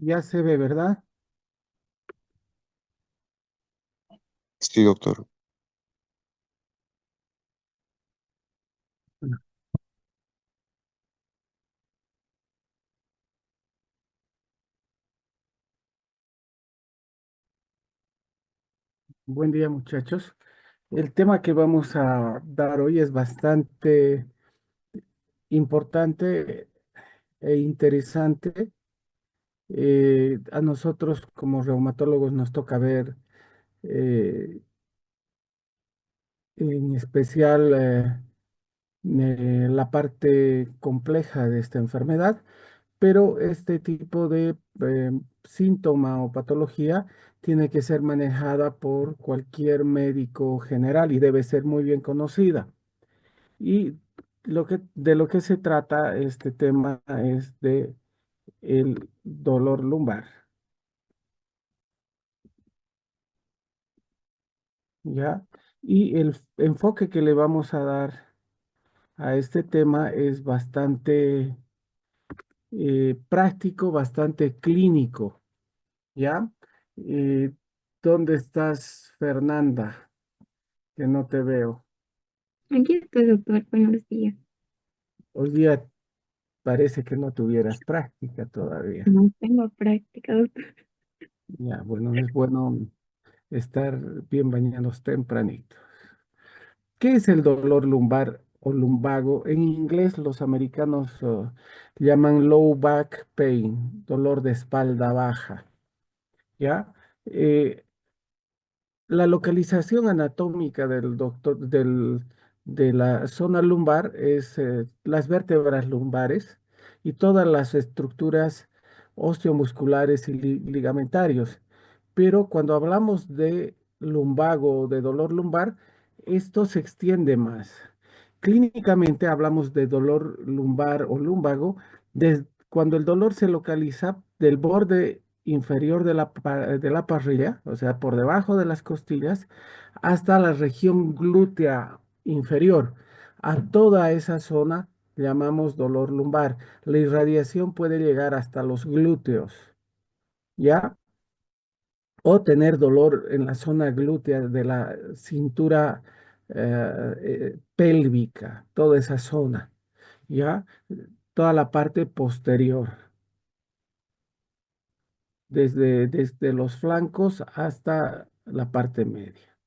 Ya se ve, ¿verdad? Sí, doctor. Bueno, buen día, muchachos. El tema que vamos a dar hoy es bastante importante e interesante. A nosotros como reumatólogos nos toca ver eh, en especial la parte compleja de esta enfermedad, pero este tipo de síntoma o patología tiene que ser manejada por cualquier médico general y debe ser muy bien conocida. Y de lo que se trata este tema es de el dolor lumbar, ¿ya? Y el enfoque que le vamos a dar a este tema es bastante práctico, bastante clínico, ¿ya? Eh, ¿Dónde estás, Fernanda? Que no te veo. Aquí estoy, doctor. Buenos días. Hoy día parece que no tuvieras práctica todavía. No tengo práctica, doctor. Ya, bueno, es bueno estar bien bañados tempranito. ¿Qué es el dolor lumbar o lumbago? En inglés los americanos llaman low back pain, dolor de espalda baja, ¿ya? Eh, La localización anatómica de la zona lumbar es las vértebras lumbares y todas las estructuras osteomusculares y ligamentarios. Pero cuando hablamos de lumbago o de dolor lumbar, esto se extiende más. Clínicamente hablamos de dolor lumbar o lumbago cuando el dolor se localiza del borde inferior de la parrilla, o sea, por debajo de las costillas, hasta la región glútea inferior. A toda esa zona llamamos dolor lumbar. La irradiación puede llegar hasta los glúteos, ¿ya? O tener dolor en la zona glútea de la cintura pélvica, toda esa zona, ¿ya? Toda la parte posterior, desde los flancos hasta la parte media.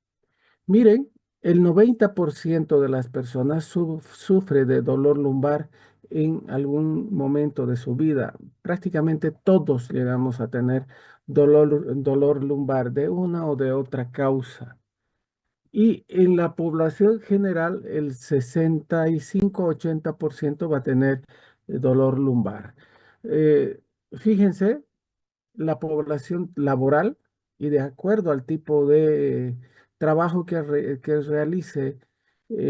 Miren, el 90% de las personas sufre de dolor lumbar en algún momento de su vida. Prácticamente todos llegamos a tener dolor lumbar de una o de otra causa. Y en la población general, el 65-80% va a tener dolor lumbar. Eh, Fíjense, la población laboral y de acuerdo al tipo de trabajo que realice,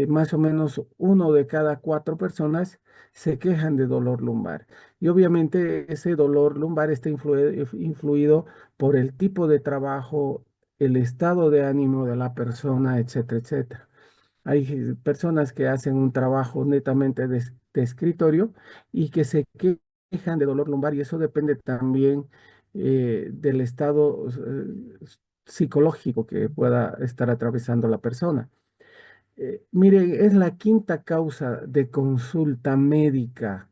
más o menos uno de cada cuatro personas se quejan de dolor lumbar. Y obviamente ese dolor lumbar está influido por el tipo de trabajo, el estado de ánimo de la persona, etcétera, etcétera. Hay personas que hacen un trabajo netamente de escritorio y que se quejan de dolor lumbar y eso depende también del estado psicológico que pueda estar atravesando la persona. Miren, es la quinta causa de consulta médica.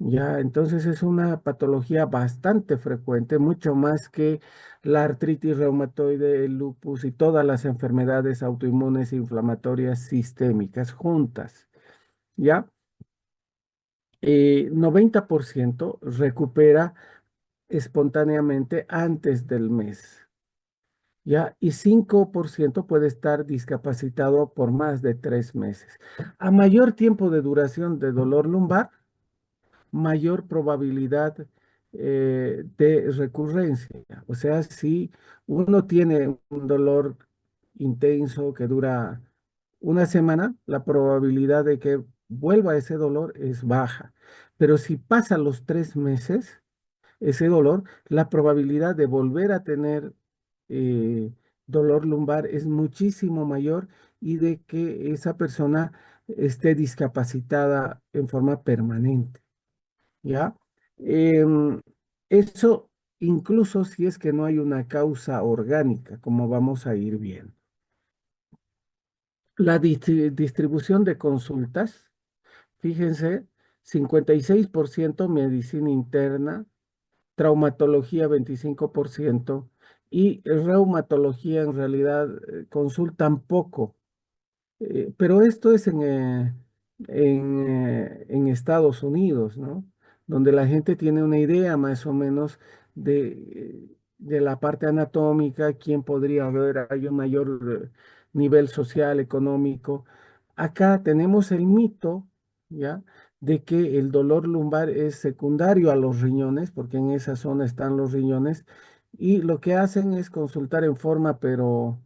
Ya, entonces es una patología bastante frecuente, mucho más que la artritis reumatoide, el lupus y todas las enfermedades autoinmunes e inflamatorias sistémicas juntas. Ya, 90% recupera espontáneamente antes del mes. Ya, y 5% puede estar discapacitado por más de 3 meses. A mayor tiempo de duración de dolor lumbar, mayor probabilidad de recurrencia. O sea, si uno tiene un dolor intenso que dura una semana, la probabilidad de que vuelva ese dolor es baja. Pero si pasa los 3 meses, ese dolor, la probabilidad de volver a tener eh, dolor lumbar es muchísimo mayor y de que esa persona esté discapacitada en forma permanente. ¿Ya? Eso incluso si es que no hay una causa orgánica, como vamos a ir viendo. La distribución de consultas, fíjense, 56% medicina interna, traumatología 25% y reumatología en realidad consultan poco. Pero esto es en Estados Unidos, ¿no? Donde la gente tiene una idea más o menos de la parte anatómica, quién podría haber, hay un mayor nivel social, económico. Acá tenemos el mito, ¿ya? De que el dolor lumbar es secundario a los riñones, porque en esa zona están los riñones, y lo que hacen es consultar en forma, pero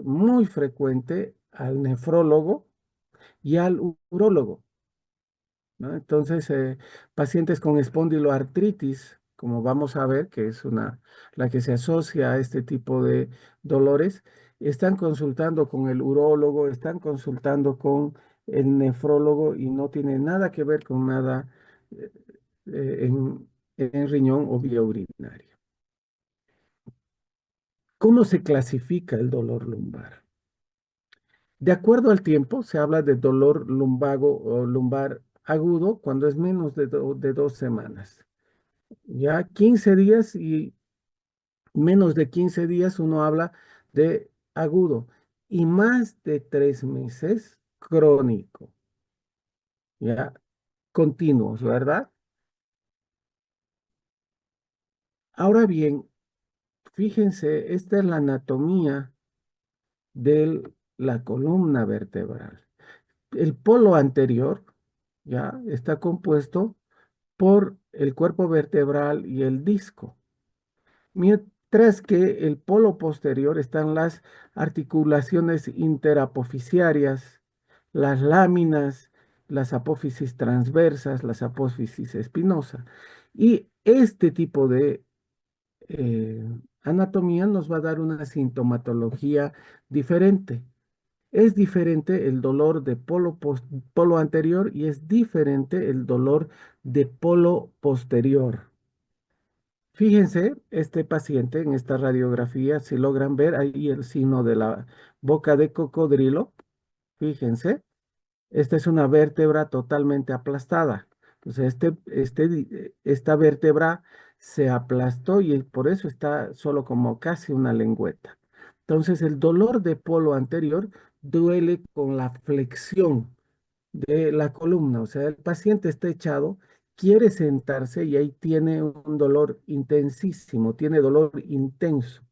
muy frecuente al nefrólogo y al urólogo, ¿no? Entonces, pacientes con espondiloartritis, como vamos a ver, que es la que se asocia a este tipo de dolores, están consultando con el urólogo, están consultando con el nefrólogo y no tiene nada que ver con nada eh, en riñón o vía urinaria. ¿Cómo se clasifica el dolor lumbar? De acuerdo al tiempo, se habla de dolor lumbago o lumbar agudo cuando es menos de 2 semanas. Ya 15 días y menos de 15 días uno habla de agudo y más de 3 meses crónico, ya continuos, ¿verdad? Ahora bien, fíjense, esta es la anatomía de la columna vertebral. El polo anterior, ya está compuesto por el cuerpo vertebral y el disco, mientras que el polo posterior están las articulaciones interapofisiarias, las láminas, las apófisis transversas, las apófisis espinosa. Y este tipo de anatomía nos va a dar una sintomatología diferente. Es diferente el dolor de polo anterior y es diferente el dolor de polo posterior. Fíjense, este paciente en esta radiografía, si logran ver ahí el signo de la boca de cocodrilo, fíjense, esta es una vértebra totalmente aplastada. Entonces, esta vértebra se aplastó y por eso está solo como casi una lengüeta. Entonces, el dolor de polo anterior duele con la flexión de la columna. O sea, el paciente está echado, quiere sentarse y ahí tiene un dolor intensísimo, tiene dolor intenso.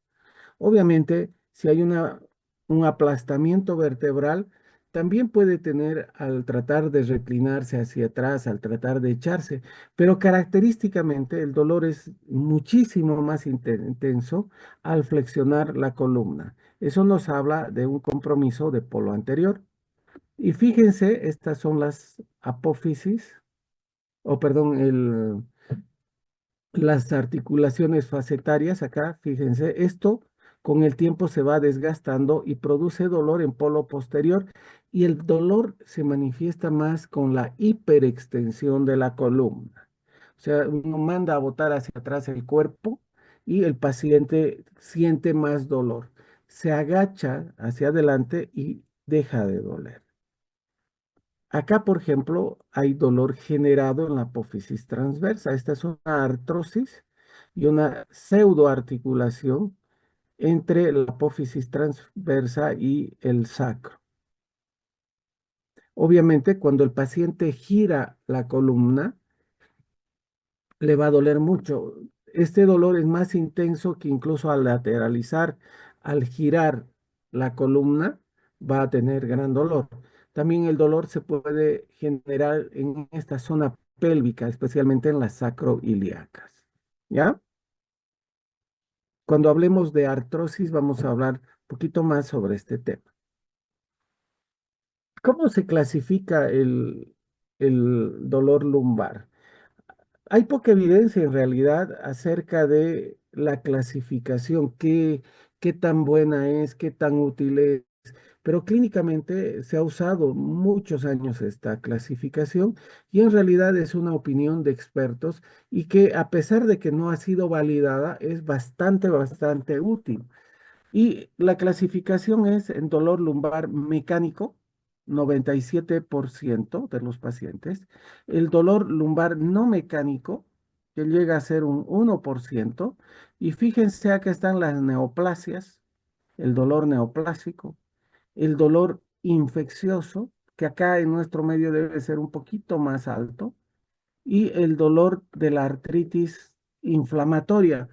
Obviamente, si hay un aplastamiento vertebral, también puede tener al tratar de reclinarse hacia atrás, al tratar de echarse, pero característicamente el dolor es muchísimo más intenso al flexionar la columna. Eso nos habla de un compromiso de polo anterior. Y fíjense, estas son las apófisis, o perdón, las articulaciones facetarias acá, fíjense, esto con el tiempo se va desgastando y produce dolor en polo posterior y el dolor se manifiesta más con la hiperextensión de la columna. O sea, uno manda a botar hacia atrás el cuerpo y el paciente siente más dolor. Se agacha hacia adelante y deja de doler. Acá, por ejemplo, hay dolor generado en la apófisis transversa. Esta es una artrosis y una pseudoarticulación entre la apófisis transversa y el sacro. Obviamente, cuando el paciente gira la columna, le va a doler mucho. Este dolor es más intenso que incluso al lateralizar, al girar la columna, va a tener gran dolor. También el dolor se puede generar en esta zona pélvica, especialmente en las sacroiliacas. ¿Ya? Cuando hablemos de artrosis, vamos a hablar un poquito más sobre este tema. ¿Cómo se clasifica el dolor lumbar? Hay poca evidencia en realidad acerca de la clasificación, qué tan buena es, qué tan útil es. pero clínicamente se ha usado muchos años esta clasificación y en realidad es una opinión de expertos y que a pesar de que no ha sido validada, es bastante útil. Y la clasificación es en dolor lumbar mecánico, 97% de los pacientes. El dolor lumbar no mecánico, que llega a ser un 1%. Y fíjense, acá están las neoplasias, el dolor neoplásico, el dolor infeccioso, que acá en nuestro medio debe ser un poquito más alto, y el dolor de la artritis inflamatoria.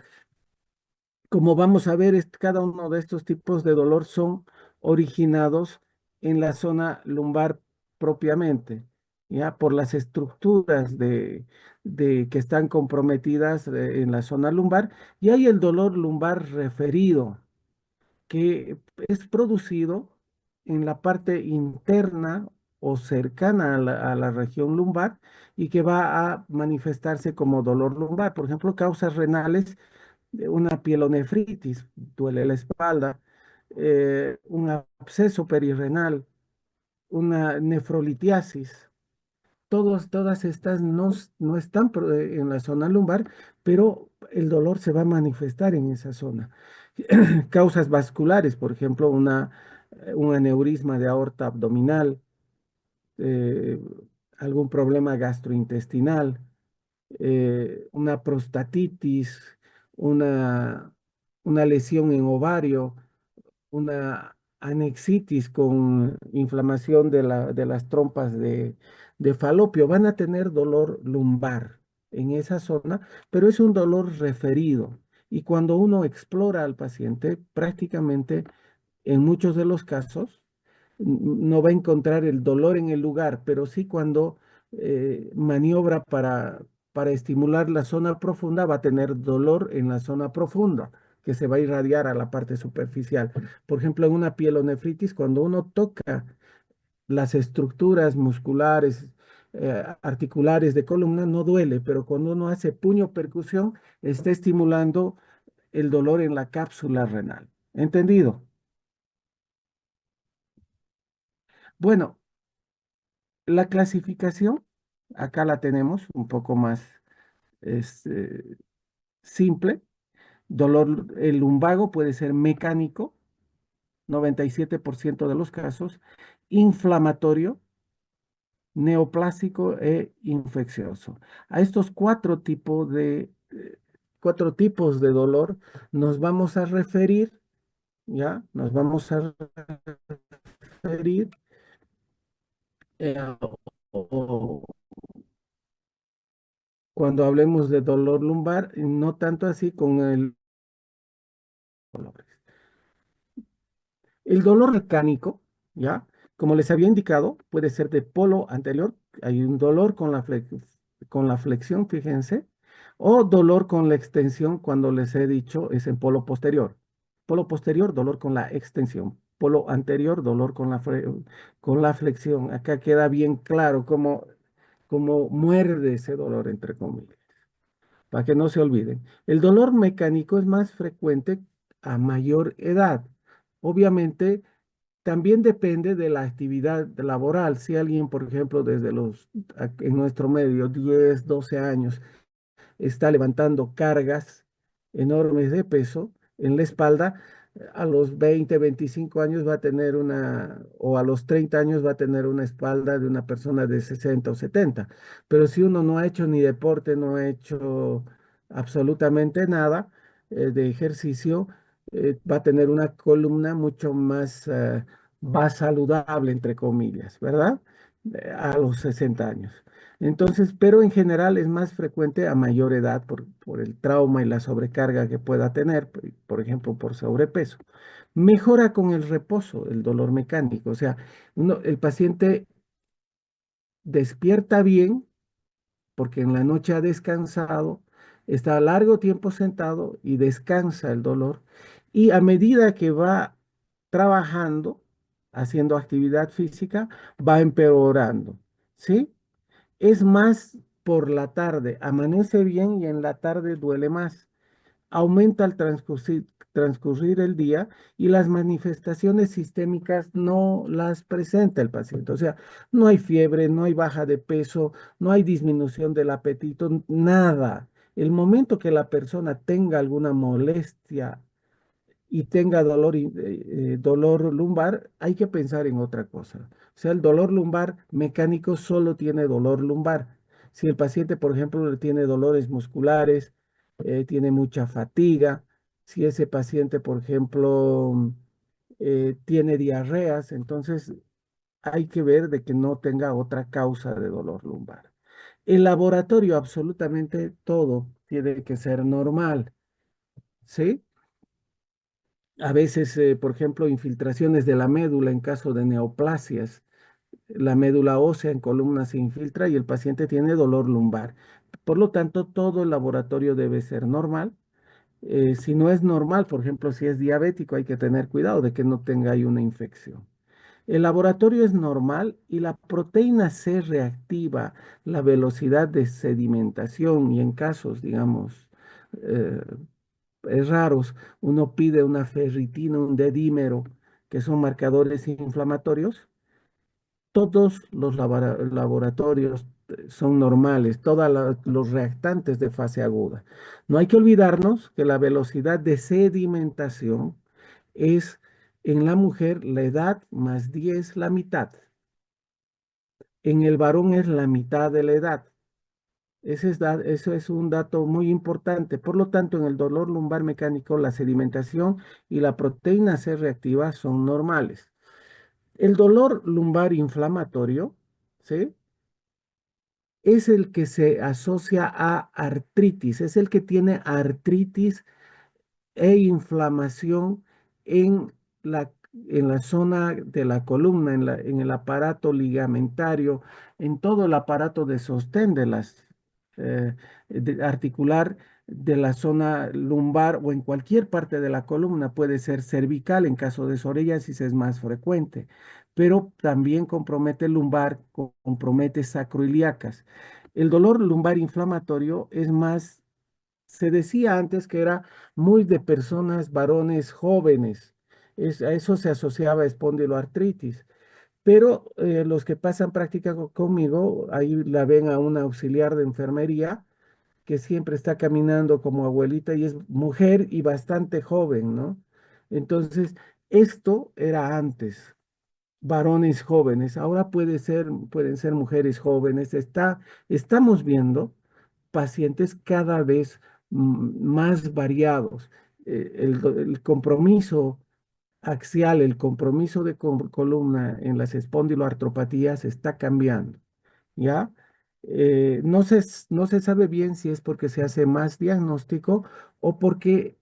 Como vamos a ver, cada uno de estos tipos de dolor son originados en la zona lumbar propiamente, ya por las estructuras que están comprometidas en la zona lumbar. Y hay el dolor lumbar referido, que es producido en la parte interna o cercana a la región lumbar y que va a manifestarse como dolor lumbar. Por ejemplo, causas renales de una pielonefritis, duele la espalda, un absceso perirrenal, una nefrolitiasis. Todas estas no están en la zona lumbar, pero el dolor se va a manifestar en esa zona. Causas vasculares, por ejemplo, un aneurisma de aorta abdominal, eh, algún problema gastrointestinal, una prostatitis, una, una lesión en ovario, una anexitis con inflamación de las trompas de falopio. Van a tener dolor lumbar en esa zona, pero es un dolor referido. Y cuando uno explora al paciente, prácticamente en muchos de los casos, no va a encontrar el dolor en el lugar, pero sí cuando maniobra para estimular la zona profunda, va a tener dolor en la zona profunda, que se va a irradiar a la parte superficial. Por ejemplo, en una pielonefritis, cuando uno toca las estructuras musculares, articulares de columna, no duele, pero cuando uno hace puño percusión, está estimulando el dolor en la cápsula renal. ¿Entendido? Bueno, la clasificación, acá la tenemos un poco más este, simple. Dolor, el lumbago puede ser mecánico, 97% de los casos, inflamatorio, neoplásico e infeccioso. A estos cuatro tipos de dolor nos vamos a referir, ¿ya? Nos vamos a referir eh, o- cuando hablemos de dolor lumbar, y no tanto así con el dolor. El dolor mecánico, ¿ya? Como les había indicado, puede ser de polo anterior, hay un dolor con la flexión, fíjense, o dolor con la extensión, cuando les he dicho, es en polo posterior. Polo posterior, dolor con la extensión. Polo anterior, dolor con la flexión. Acá queda bien claro cómo muerde ese dolor, entre comillas, para que no se olviden. El dolor mecánico es más frecuente a mayor edad. Obviamente, también depende de la actividad laboral. Si alguien, por ejemplo, en nuestro medio, 10, 12 años, está levantando cargas enormes de peso en la espalda, a los 20, 25 años va a tener o a los 30 años va a tener una espalda de una persona de 60 o 70. Pero si uno no ha hecho ni deporte, no ha hecho absolutamente nada de ejercicio, va a tener una columna mucho más saludable, entre comillas, ¿verdad? A los 60 años. Entonces, pero en general es más frecuente a mayor edad por el trauma y la sobrecarga que pueda tener, por ejemplo, por sobrepeso. Mejora con el reposo, el dolor mecánico. O sea, el paciente despierta bien porque en la noche ha descansado, está largo tiempo sentado y descansa el dolor. Y a medida que va trabajando, haciendo actividad física, va empeorando, ¿sí? Es más por la tarde, amanece bien y en la tarde duele más. Aumenta al transcurrir el día y las manifestaciones sistémicas no las presenta el paciente. O sea, no hay fiebre, no hay baja de peso, no hay disminución del apetito, nada. El momento que la persona tenga alguna molestia y tenga dolor lumbar, hay que pensar en otra cosa. O sea, el dolor lumbar mecánico solo tiene dolor lumbar. Si el paciente, por ejemplo, tiene dolores musculares, tiene mucha fatiga, si ese paciente, por ejemplo, tiene diarreas, entonces hay que ver de que no tenga otra causa de dolor lumbar. El laboratorio, absolutamente todo tiene que ser normal, ¿sí? A veces, por ejemplo, infiltraciones de la médula en caso de neoplasias. La médula ósea en columna se infiltra y el paciente tiene dolor lumbar. Por lo tanto, todo el laboratorio debe ser normal. Si no es normal, por ejemplo, si es diabético, hay que tener cuidado de que no tenga ahí una infección. El laboratorio es normal y la proteína C reactiva, la velocidad de sedimentación y en casos, digamos, eh, raros, uno pide una ferritina, un dedímero, que son marcadores inflamatorios. Todos los laboratorios son normales, todos los reactantes de fase aguda. No hay que olvidarnos que la velocidad de sedimentación es en la mujer la edad más 10 la mitad. En el varón es la mitad de la edad. Eso es un dato muy importante. Por lo tanto, en el dolor lumbar mecánico, la sedimentación y la proteína C reactiva son normales. El dolor lumbar inflamatorio, ¿sí? Es el que se asocia a artritis, es el que tiene artritis e inflamación en en la zona de la columna, en el aparato ligamentario, en todo el aparato de sostén de articular de la zona lumbar o en cualquier parte de la columna. Puede ser cervical, en caso de psoriasis es más frecuente, pero también compromete lumbar, compromete sacroiliacas. El dolor lumbar inflamatorio es más, se decía antes que era muy de personas, varones jóvenes. A eso se asociaba espondiloartritis. Pero los que pasan práctica conmigo, ahí la ven a una auxiliar de enfermería que siempre está caminando como abuelita y es mujer y bastante joven, ¿no? Entonces, esto era antes, varones jóvenes, ahora pueden ser mujeres jóvenes. Estamos viendo pacientes cada vez más variados. El compromiso axial, el compromiso de columna en las espondiloartropatías está cambiando, ¿ya? No se sabe bien si es porque se hace más diagnóstico o porque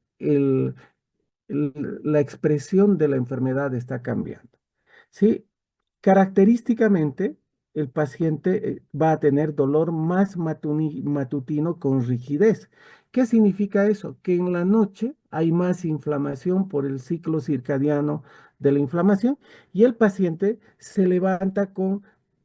la expresión de la enfermedad está cambiando. Sí, característicamente, el paciente va a tener dolor más matutino con rigidez. ¿Qué significa eso? Que en la noche hay más inflamación por el ciclo circadiano de la inflamación y el paciente se levanta con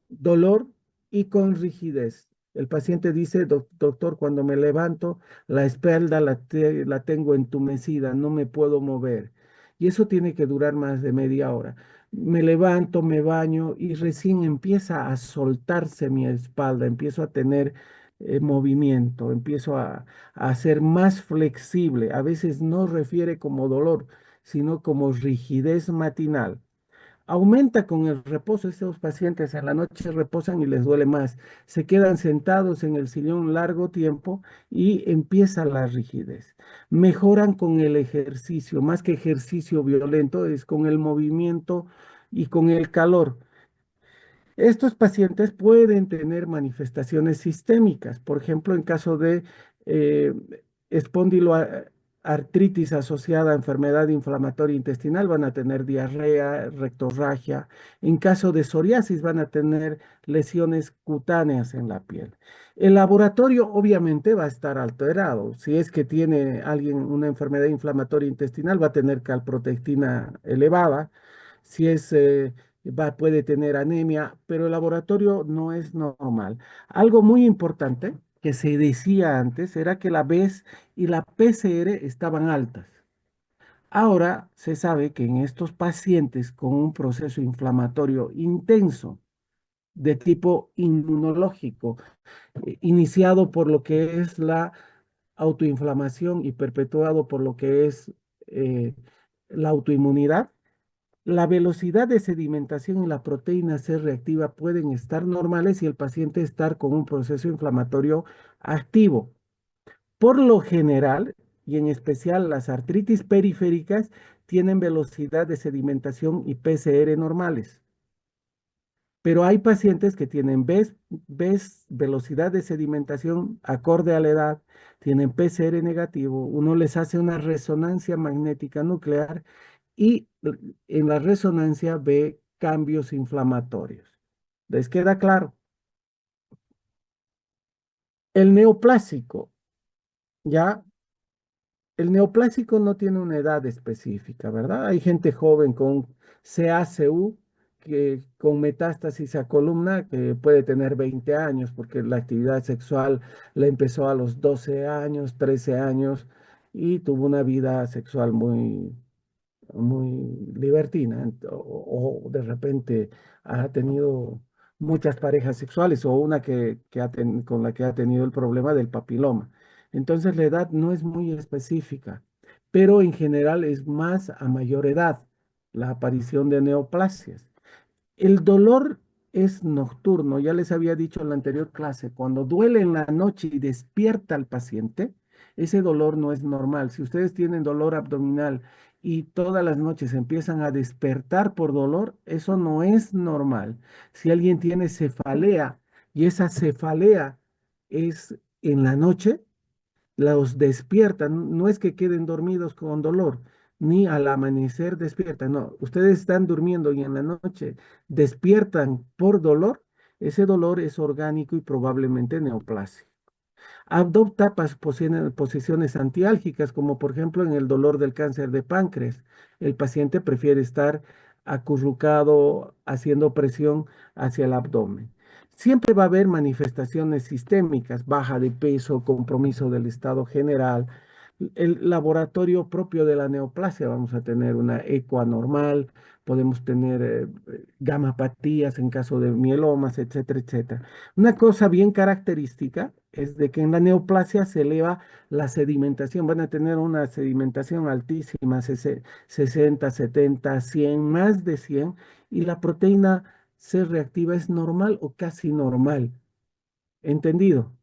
dolor y con rigidez. El paciente dice, doctor, cuando me levanto, la espalda la tengo entumecida, no me puedo mover. Y eso tiene que durar más de media hora. Me levanto, me baño y recién empieza a soltarse mi espalda, empiezo a tener movimiento, empiezo a ser más flexible. A veces no refiere como dolor, sino como rigidez matinal. Aumenta con el reposo. Estos pacientes en la noche reposan y les duele más. Se quedan sentados en el sillón largo tiempo y empieza la rigidez. Mejoran con el ejercicio, más que ejercicio violento, es con el movimiento y con el calor. Estos pacientes pueden tener manifestaciones sistémicas, por ejemplo, en caso de eh, espondiloartritis asociada a enfermedad inflamatoria intestinal, van a tener diarrea, rectorragia. En caso de psoriasis, van a tener lesiones cutáneas en la piel. El laboratorio obviamente va a estar alterado. Si es que tiene alguien una enfermedad inflamatoria intestinal, va a tener calprotectina elevada. Si es puede tener anemia, pero el laboratorio no es normal. Algo muy importante que se decía antes era que la BES y la PCR estaban altas. Ahora se sabe que en estos pacientes con un proceso inflamatorio intenso de tipo inmunológico, iniciado por lo que es la autoinflamación y perpetuado por lo que es eh, la autoinmunidad, la velocidad de sedimentación y la proteína C reactiva pueden estar normales y el paciente estar con un proceso inflamatorio activo. Por lo general, y en especial las artritis periféricas, tienen velocidad de sedimentación y PCR normales. Pero hay pacientes que tienen velocidad de sedimentación acorde a la edad, tienen PCR negativo, uno les hace una resonancia magnética nuclear y en la resonancia ve cambios inflamatorios. ¿Les queda claro? El neoplásico, ya, el neoplásico no tiene una edad específica, ¿verdad? Hay gente joven con CACU con metástasis a columna que puede tener 20 años porque la actividad sexual la empezó a los 12 años, 13 años y tuvo una vida sexual muy libertina o de repente ha tenido muchas parejas sexuales o una con la que ha tenido el problema del papiloma. Entonces la edad no es muy específica, pero en general es más a mayor edad la aparición de neoplasias. El dolor es nocturno, ya les había dicho en la anterior clase, cuando duele en la noche y despierta al paciente, ese dolor no es normal. Si ustedes tienen dolor abdominal y todas las noches empiezan a despertar por dolor, eso no es normal. Si alguien tiene cefalea y esa cefalea es en la noche, los despiertan, no es que queden dormidos con dolor, ni al amanecer despiertan, no, ustedes están durmiendo y en la noche despiertan por dolor, ese dolor es orgánico y probablemente neoplasia. Adopta posiciones antiálgicas, como por ejemplo en el dolor del cáncer de páncreas. El paciente prefiere estar acurrucado haciendo presión hacia el abdomen. Siempre va a haber manifestaciones sistémicas, baja de peso, compromiso del estado general. El laboratorio propio de la neoplasia, vamos a tener una eco anormal, podemos tener gamapatías en caso de mielomas, etcétera, etcétera. Una cosa bien característica es de que en la neoplasia se eleva la sedimentación, van a tener una sedimentación altísima, 60, 70, 100, más de 100, y la proteína C reactiva es normal o casi normal. ¿Entendido?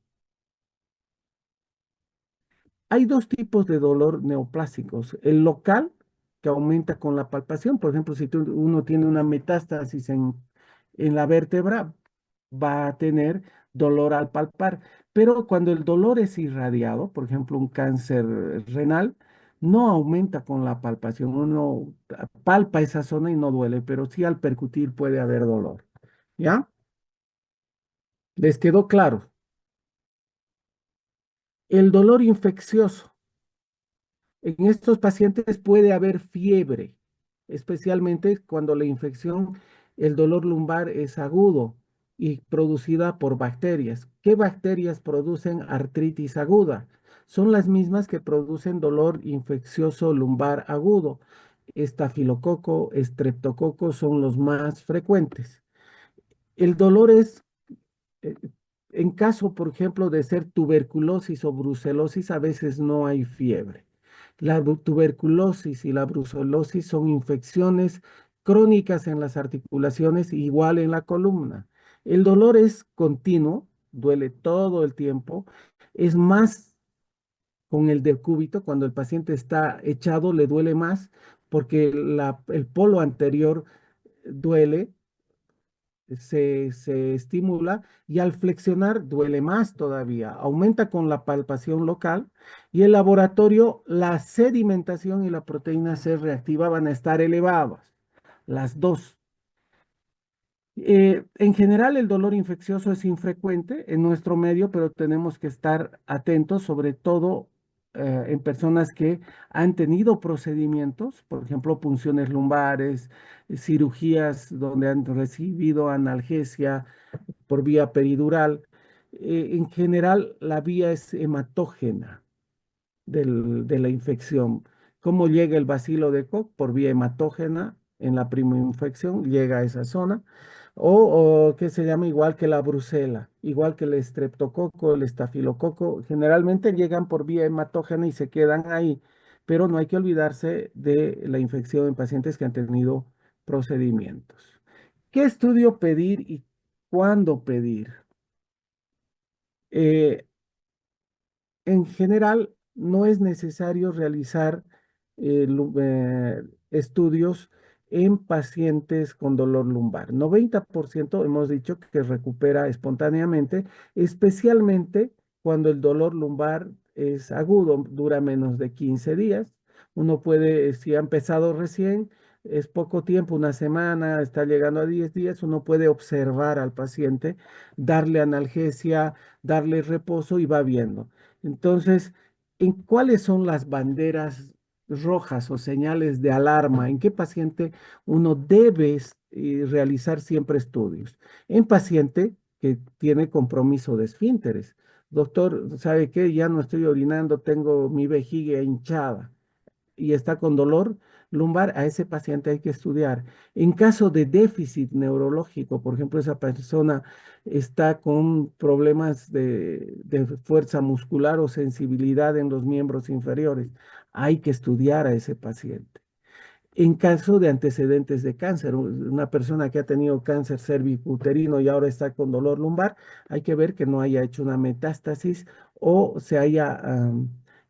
Hay dos tipos de dolor neoplásicos. El local, que aumenta con la palpación. Por ejemplo, si uno tiene una metástasis en la vértebra, va a tener dolor al palpar. Pero cuando el dolor es irradiado, por ejemplo, un cáncer renal, no aumenta con la palpación. Uno palpa esa zona y no duele, pero sí al percutir puede haber dolor. ¿Ya? ¿Les quedó claro? El dolor infeccioso. En estos pacientes puede haber fiebre, especialmente cuando la infección, el dolor lumbar es agudo y producida por bacterias. ¿Qué bacterias producen artritis aguda? Son las mismas que producen dolor infeccioso lumbar agudo. Estafilococo, estreptococo son los más frecuentes. El dolor es eh, en caso, por ejemplo, de ser tuberculosis o brucelosis, a veces no hay fiebre. La tuberculosis y la brucelosis son infecciones crónicas en las articulaciones, igual en la columna. El dolor es continuo, duele todo el tiempo, es más con el decúbito, cuando el paciente está echado, le duele más porque el polo anterior duele, se estimula y al flexionar duele más todavía. Aumenta con la palpación local y el laboratorio, la sedimentación y la proteína C reactiva van a estar elevadas, las dos. En general, el dolor infeccioso es infrecuente en nuestro medio, pero tenemos que estar atentos, sobre todo en personas que han tenido procedimientos, por ejemplo, punciones lumbares, cirugías donde han recibido analgesia por vía peridural. En general, la vía es hematógena de la infección. ¿Cómo llega el bacilo de Koch? Por vía hematógena en la primoinfección, llega a esa zona. O que se llama igual que la brucela, igual que el estreptococo, el estafilococo, generalmente llegan por vía hematógena y se quedan ahí, pero no hay que olvidarse de la infección en pacientes que han tenido procedimientos. ¿Qué estudio pedir y cuándo pedir? Eh, En general, no es necesario realizar estudios en pacientes con dolor lumbar. 90% hemos dicho que recupera espontáneamente, especialmente cuando el dolor lumbar es agudo, dura menos de 15 días. Uno puede, si ha empezado recién, es poco tiempo, una semana, está llegando a 10 días, uno puede observar al paciente, darle analgesia, darle reposo y va viendo. Entonces, ¿en cuáles son las banderas rojas o señales de alarma? ¿En qué paciente uno debe realizar siempre estudios? En paciente que tiene compromiso de esfínteres. Doctor, ¿sabe qué? Ya no estoy orinando, tengo mi vejiga hinchada y está con dolor lumbar, a ese paciente hay que estudiar. En caso de déficit neurológico, por ejemplo, esa persona está con problemas de fuerza muscular o sensibilidad en los miembros inferiores, hay que estudiar a ese paciente. En caso de antecedentes de cáncer, una persona que ha tenido cáncer cervicuterino y ahora está con dolor lumbar, hay que ver que no haya hecho una metástasis o se haya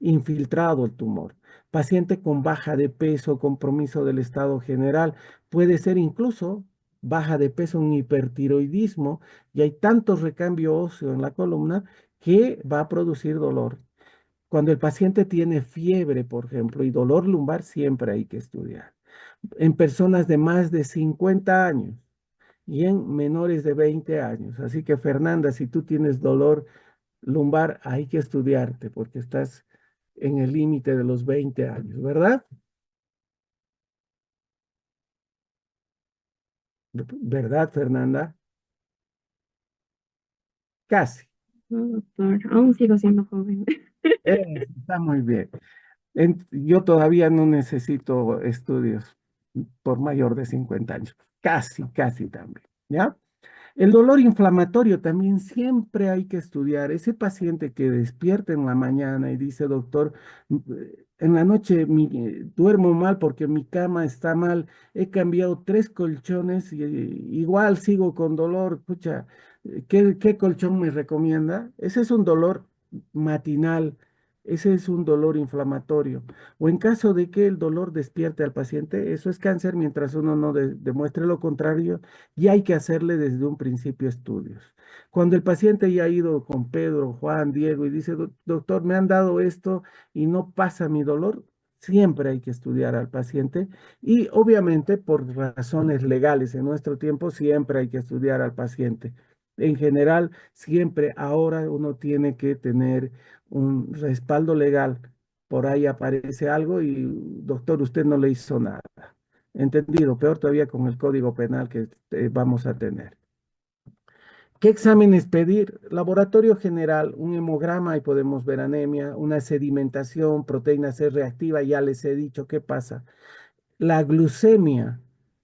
infiltrado el tumor. Paciente con baja de peso, compromiso del estado general, puede ser incluso baja de peso, un hipertiroidismo, y hay tanto recambio óseo en la columna que va a producir dolor. Cuando el paciente tiene fiebre, por ejemplo, y dolor lumbar, siempre hay que estudiar. En personas de más de 50 años y en menores de 20 años. Así que, Fernanda, si tú tienes dolor lumbar, hay que estudiarte porque estás en el límite de los 20 años, ¿verdad? ¿Verdad, Fernanda? Casi. No, doctor, aún sigo siendo joven. Está muy bien. Yo todavía no necesito estudios por mayor de 50 años. Casi, casi también. ¿Ya? El dolor inflamatorio también siempre hay que estudiar. Ese paciente que despierta en la mañana y dice, doctor, en la noche duermo mal porque mi cama está mal, he cambiado 3 colchones y igual sigo con dolor. Pucha, ¿qué colchón me recomienda? Ese es un dolor matinal. Ese es un dolor inflamatorio. O en caso de que el dolor despierte al paciente, eso es cáncer, mientras uno no demuestre lo contrario, y hay que hacerle desde un principio estudios. Cuando el paciente ya ha ido con Pedro, Juan, Diego y dice, Doctor, me han dado esto y no pasa mi dolor", siempre hay que estudiar al paciente y obviamente por razones legales en nuestro tiempo siempre hay que estudiar al paciente. En general, siempre ahora uno tiene que tener un respaldo legal. Por ahí aparece algo y, doctor, usted no le hizo nada. Entendido, peor todavía con el código penal que vamos a tener. ¿Qué exámenes pedir? Laboratorio general, un hemograma y podemos ver anemia, una sedimentación, proteína C reactiva, ya les he dicho qué pasa. La glucemia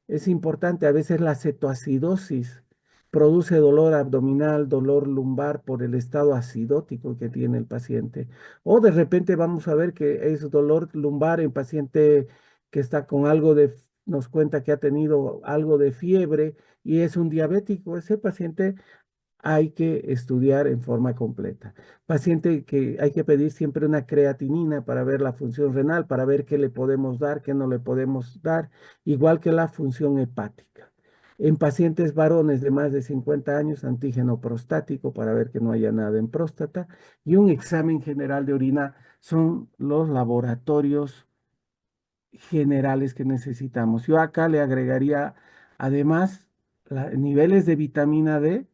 es importante, a veces la cetoacidosis produce dolor abdominal, dolor lumbar por el estado acidótico que tiene el paciente. O de repente vamos a ver que es dolor lumbar en paciente que está con algo nos cuenta que ha tenido algo de fiebre y es un diabético. Ese paciente hay que estudiar en forma completa. Paciente que hay que pedir siempre una creatinina para ver la función renal, para ver qué le podemos dar, qué no le podemos dar, igual que la función hepática. En pacientes varones de más de 50 años, antígeno prostático para ver que no haya nada en próstata y un examen general de orina son los laboratorios generales que necesitamos. Yo acá le agregaría además niveles de vitamina D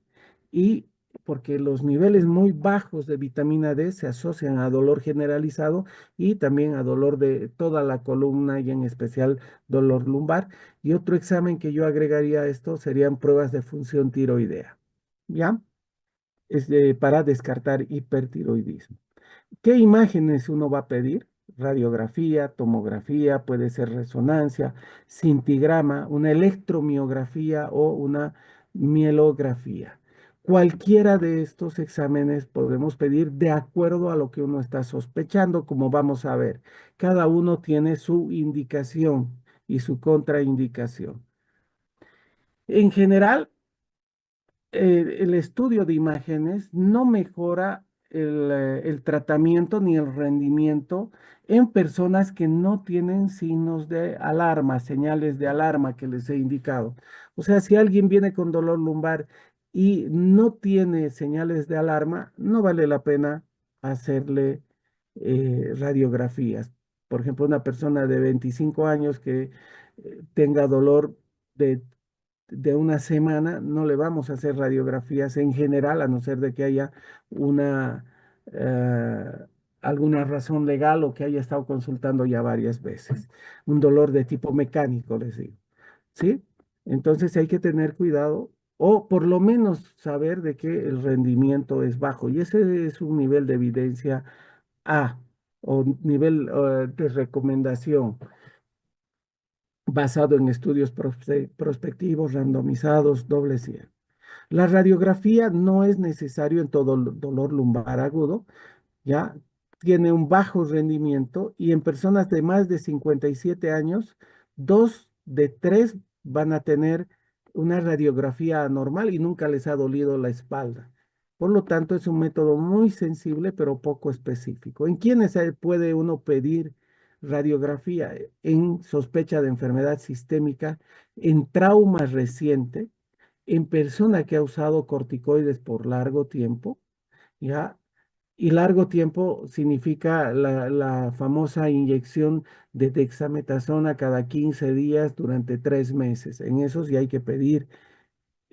y porque los niveles muy bajos de vitamina D se asocian a dolor generalizado y también a dolor de toda la columna y en especial dolor lumbar. Y otro examen que yo agregaría a esto serían pruebas de función tiroidea, ¿ya? Para descartar hipertiroidismo. ¿Qué imágenes uno va a pedir? radiografía, tomografía, puede ser resonancia, cintigrama, una electromiografía o una mielografía. Cualquiera de estos exámenes podemos pedir de acuerdo a lo que uno está sospechando, como vamos a ver. Cada uno tiene su indicación y su contraindicación. En general, el estudio de imágenes no mejora el tratamiento ni el rendimiento en personas que no tienen signos de alarma, señales de alarma que les he indicado. O sea, si alguien viene con dolor lumbar y no tiene señales de alarma, no vale la pena hacerle radiografías. Por ejemplo, una persona de 25 años que tenga dolor de una semana, no le vamos a hacer radiografías en general, a no ser de que haya una, eh, alguna razón legal o que haya estado consultando ya varias veces. Un dolor de tipo mecánico, les digo. ¿Sí? Entonces hay que tener cuidado o por lo menos saber de que el rendimiento es bajo. Y ese es un nivel de evidencia A o nivel de recomendación basado en estudios prospectivos, randomizados, doble ciego. La radiografía no es necesario en todo dolor lumbar agudo, ¿ya? Tiene un bajo rendimiento y en personas de más de 57 años, 2 de 3 van a tener una radiografía anormal y nunca les ha dolido la espalda. Por lo tanto, es un método muy sensible, pero poco específico. ¿En quiénes puede uno pedir radiografía? En sospecha de enfermedad sistémica, en trauma reciente, en persona que ha usado corticoides por largo tiempo, ¿ya? Y largo tiempo significa la famosa inyección de dexametasona cada 15 días durante 3 meses. En esos ya hay que pedir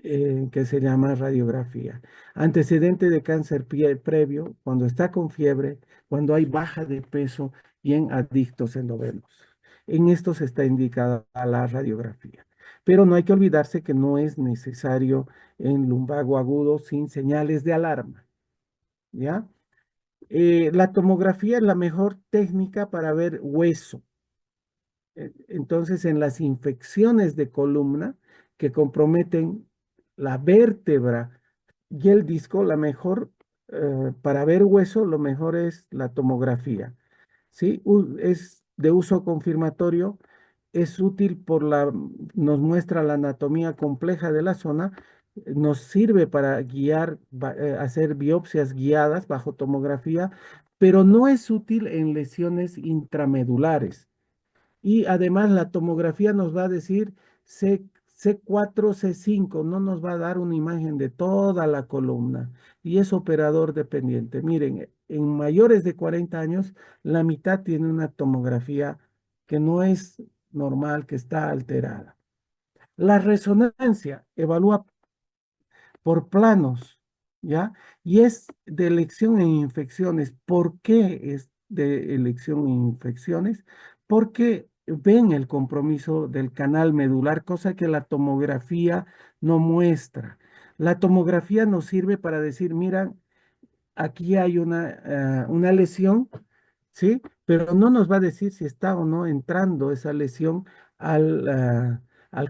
que se llama radiografía. Antecedente de cáncer previo, cuando está con fiebre, cuando hay baja de peso y en adictos endovenosos. En estos está indicada la radiografía. Pero no hay que olvidarse que no es necesario en lumbago agudo sin señales de alarma, ¿ya? La tomografía es la mejor técnica para ver hueso. Entonces, en las infecciones de columna que comprometen la vértebra y el disco, la mejor, para ver hueso, lo mejor es la tomografía. ¿Sí? Es de uso confirmatorio, es útil nos muestra la anatomía compleja de la zona, nos sirve para guiar, hacer biopsias guiadas bajo tomografía, pero no es útil en lesiones intramedulares. Y además la tomografía nos va a decir C4, C5, no nos va a dar una imagen de toda la columna y es operador dependiente. Miren, en mayores de 40 años, la mitad tiene una tomografía que no es normal, que está alterada. La resonancia evalúa por planos, ¿ya? Y es de elección en infecciones. ¿Por qué es de elección en infecciones? Porque ven el compromiso del canal medular, cosa que la tomografía no muestra. La tomografía nos sirve para decir, mira, aquí hay una lesión, ¿sí? Pero no nos va a decir si está o no entrando esa lesión al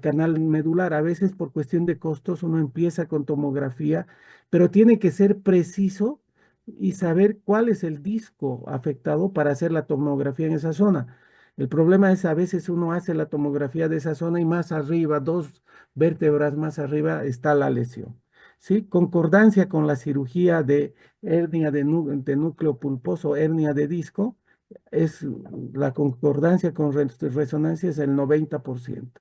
canal medular. A veces por cuestión de costos uno empieza con tomografía, pero tiene que ser preciso y saber cuál es el disco afectado para hacer la tomografía en esa zona. El problema es a veces uno hace la tomografía de esa zona y más arriba, 2 vértebras más arriba, está la lesión. ¿Sí? Concordancia con la cirugía de hernia de núcleo pulposo, hernia de disco, es la concordancia con resonancia es el 90%.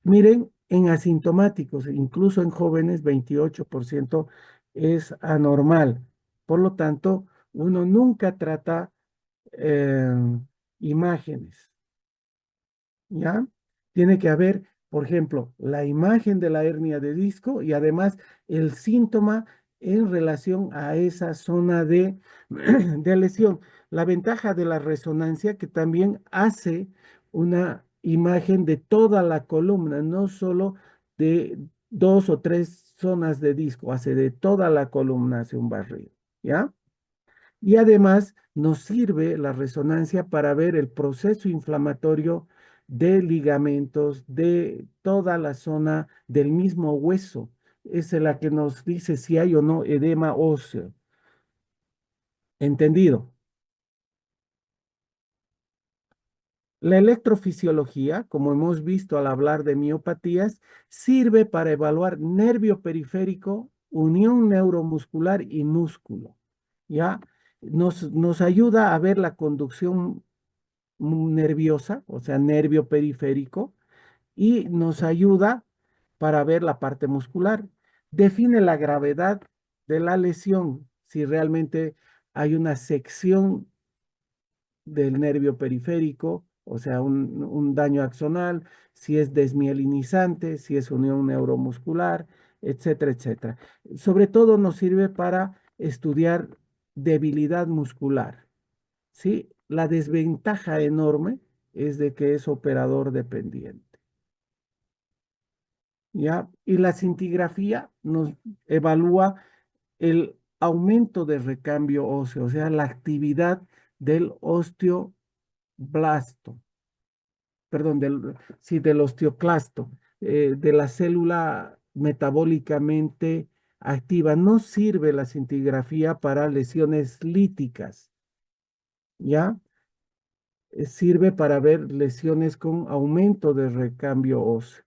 Miren, en asintomáticos, incluso en jóvenes, 28% es anormal. Por lo tanto, uno nunca trata eh, imágenes. ¿Ya? Tiene que haber, por ejemplo, la imagen de la hernia de disco y además el síntoma en relación a esa zona de, de lesión. La ventaja de la resonancia que también hace una imagen de toda la columna, no solo de 2 o 3 zonas de disco, hace de toda la columna, hace un barrido, ¿ya? Y además nos sirve la resonancia para ver el proceso inflamatorio de ligamentos de toda la zona del mismo hueso. Es la que nos dice si hay o no edema óseo. ¿Entendido? La electrofisiología, como hemos visto al hablar de miopatías, sirve para evaluar nervio periférico, unión neuromuscular y músculo. ¿Ya? Nos ayuda a ver la conducción nerviosa, o sea, nervio periférico, y nos ayuda para ver la parte muscular. Define la gravedad de la lesión, si realmente hay una sección del nervio periférico, o sea, un daño axonal, si es desmielinizante, si es unión neuromuscular, etcétera, etcétera. Sobre todo nos sirve para estudiar debilidad muscular, ¿sí? La desventaja enorme es de que es operador dependiente, ¿ya? Y la cintigrafía nos evalúa el aumento de recambio óseo, o sea, la actividad del osteoblasto, perdón, sí, del osteoclasto, de la célula metabólicamente activa. No sirve la cintigrafía para lesiones líticas, ¿ya? Sirve para ver lesiones con aumento de recambio óseo.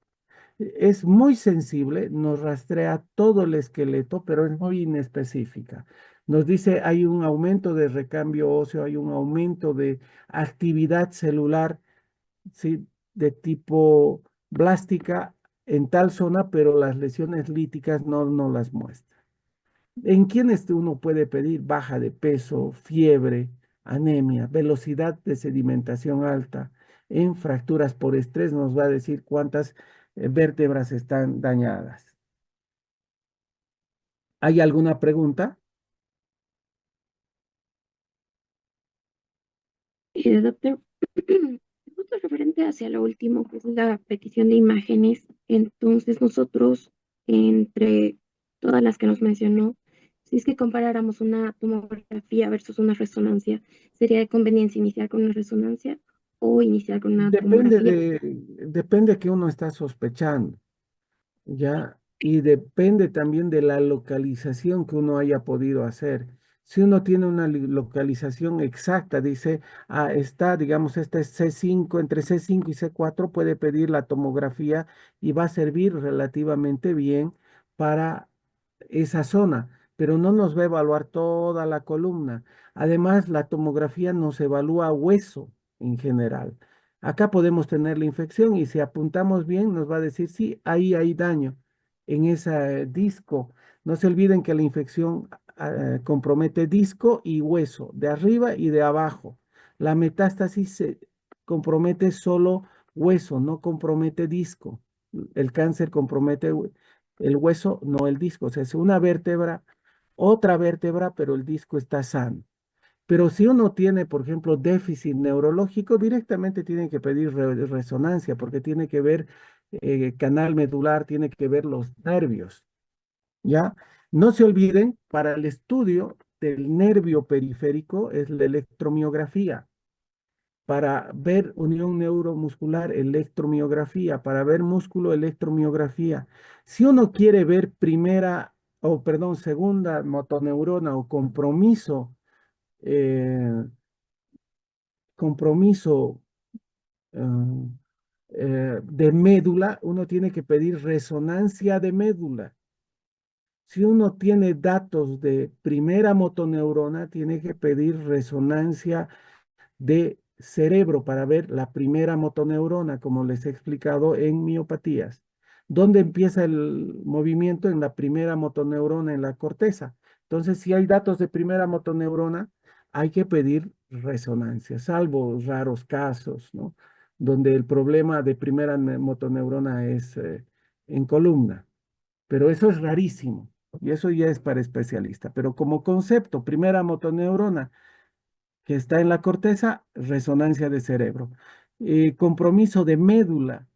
Es muy sensible, nos rastrea todo el esqueleto, pero es muy inespecífica. Nos dice hay un aumento de recambio óseo, hay un aumento de actividad celular, ¿sí? De tipo blástica en tal zona, pero las lesiones líticas no las muestra. ¿En quiénes uno puede pedir baja de peso, fiebre, anemia, velocidad de sedimentación alta? En fracturas por estrés nos va a decir cuántas vértebras están dañadas. ¿Hay alguna pregunta? Doctor, justo referente hacia lo último, que es la petición de imágenes, entonces nosotros, entre todas las que nos mencionó, si es que comparáramos una tomografía versus una resonancia, ¿sería de conveniencia iniciar con una resonancia o iniciar con una Depende tomografía? depende que uno está sospechando. ¿Ya? Y depende también de la localización que uno haya podido hacer. Si uno tiene una localización exacta, dice, está, digamos, este es C5, entre C5 y C4 puede pedir la tomografía y va a servir relativamente bien para esa zona, pero no nos va a evaluar toda la columna. Además, la tomografía nos evalúa hueso en general. Acá podemos tener la infección y si apuntamos bien nos va a decir, sí, ahí hay daño en ese disco. No se olviden que la infección compromete disco y hueso, de arriba y de abajo. La metástasis se compromete solo hueso, no compromete disco. El cáncer compromete el hueso, no el disco. O sea, es una vértebra, otra vértebra, pero el disco está sano. Pero si uno tiene, por ejemplo, déficit neurológico, directamente tiene que pedir resonancia porque tiene que ver canal medular, tiene que ver los nervios, ¿ya? No se olviden, para el estudio del nervio periférico es la electromiografía. Para ver unión neuromuscular, electromiografía. Para ver músculo, electromiografía. Si uno quiere ver primera, o perdón, segunda motoneurona o compromiso, eh, compromiso ah, de médula, uno tiene que pedir resonancia de médula. Si uno tiene datos de primera motoneurona, tiene que pedir resonancia de cerebro para ver la primera motoneurona, como les he explicado en miopatías. ¿Dónde empieza el movimiento? En la primera motoneurona, en la corteza. Entonces, si hay datos de primera motoneurona, hay que pedir resonancia, salvo raros casos, ¿no? Donde el problema de primera motoneurona es en columna. Pero eso es rarísimo y eso ya es para especialista. Pero como concepto, primera motoneurona que está en la corteza, resonancia de cerebro. Compromiso de médula,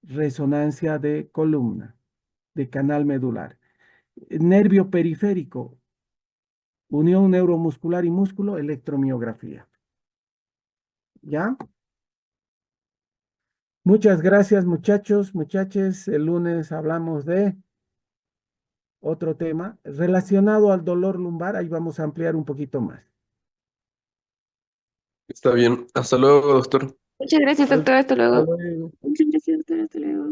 resonancia de columna, de canal medular. Nervio periférico, Unión neuromuscular y músculo, electromiografía. ¿Ya? Muchas gracias, muchachos, muchaches. El lunes hablamos de otro tema relacionado al dolor lumbar. Ahí vamos a ampliar un poquito más. Está bien. Hasta luego, doctor. Muchas gracias, doctor. Hasta Hasta luego. luego. Muchas gracias, doctor. Hasta luego.